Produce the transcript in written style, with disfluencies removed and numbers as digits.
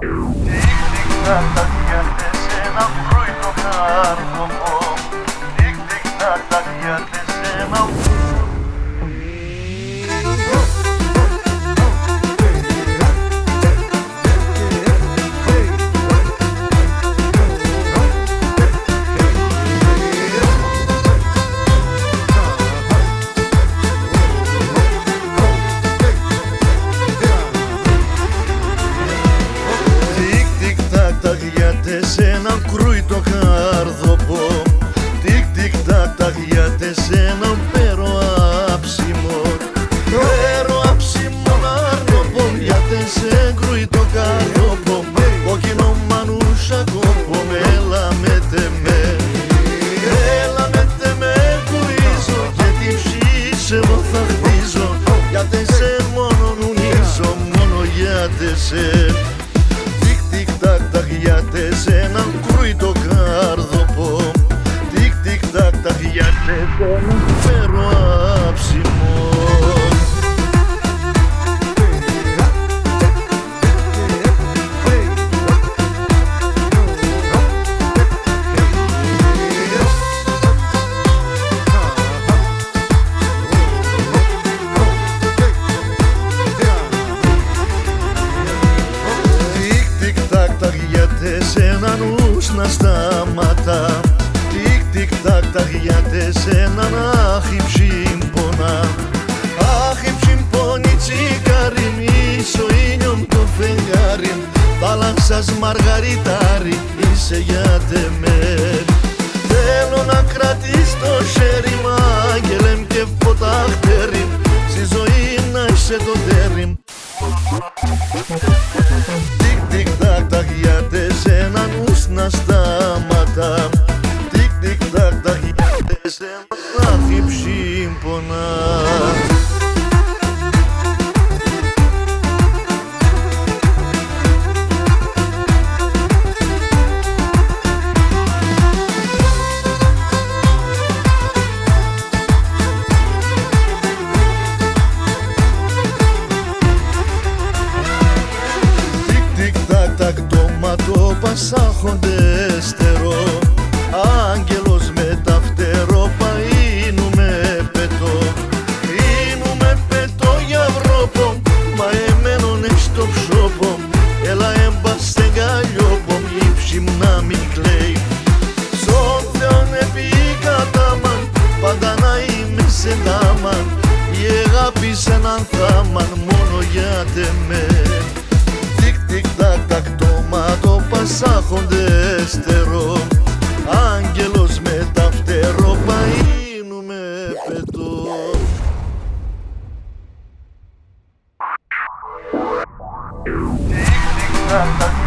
Τικ-τικ-τακ-τακ γιατί σε ένα φρούιτο κάρδομο. Τικ-τικ-τακ-τακ γιατί σε ένα σε έναν κρούιτο καρδοπό. Τικ-τικ-τακ-τακ γιατί σε έναν πέρο άψιμο. Πέρο άψιμο αρνοπό γιατί σε κρούιτο καρδοπό. Κόκκινο μανούσα κόπο έλα με τεμέ. Έλα με τεμέ κουρίζω και την ψήσε εγώ θα χτίζω. Γιατί σε μόνο νουνίζω μόνο γιατί σε. Τικ-τικ-τακ-τακ γιατί σε έναν κρούιτο καρδοπό. Τικ-τικ-τακ-τακ γιατί σε έναν πέρο άψιμο. Σε έναν ους να σταματά. Τικ-τικ-τακ-τακ γιατί σε έναν άχι ψιμπονά. Άχι ψιμπονί τσικάρι μίσο ήλιον το φεγγάρι. Θάλασσας μαργαριτάρι είσαι γιατί με. Θέλω να κρατείς το χέρι μ' άγγελεμ και φωταχτέρι. Στη ζωή να είσαι το τέρι. Τικ-τικ-τακ-τακ γιατί σε έναν ους να σταματά. Τικ-τικ-τακ-τακ γιατί σε έναν άχι ψιμπονά. Τικ-τακ το ματό πασάχονται στερό. Άγγελος με τα φτερό παΐνουμε πετώ. Πίνουμε πετώ για βρόπο. Μα εμένον έχεις το ψόπο. Έλα έμπα στεγκαλιόπο. Η ψημνά μην κλαίει. Στον Θεόν επί κατάμαν. Πάντα να είμαι σε τάμαν. Η αγάπη σε έναν θάμαν. Μόνο για τεμέ. Τικ-τακ το ματό πασάχονται στερό. Άγγελος με τα φτερό παΐνουμε πετώ. Τικ-τακ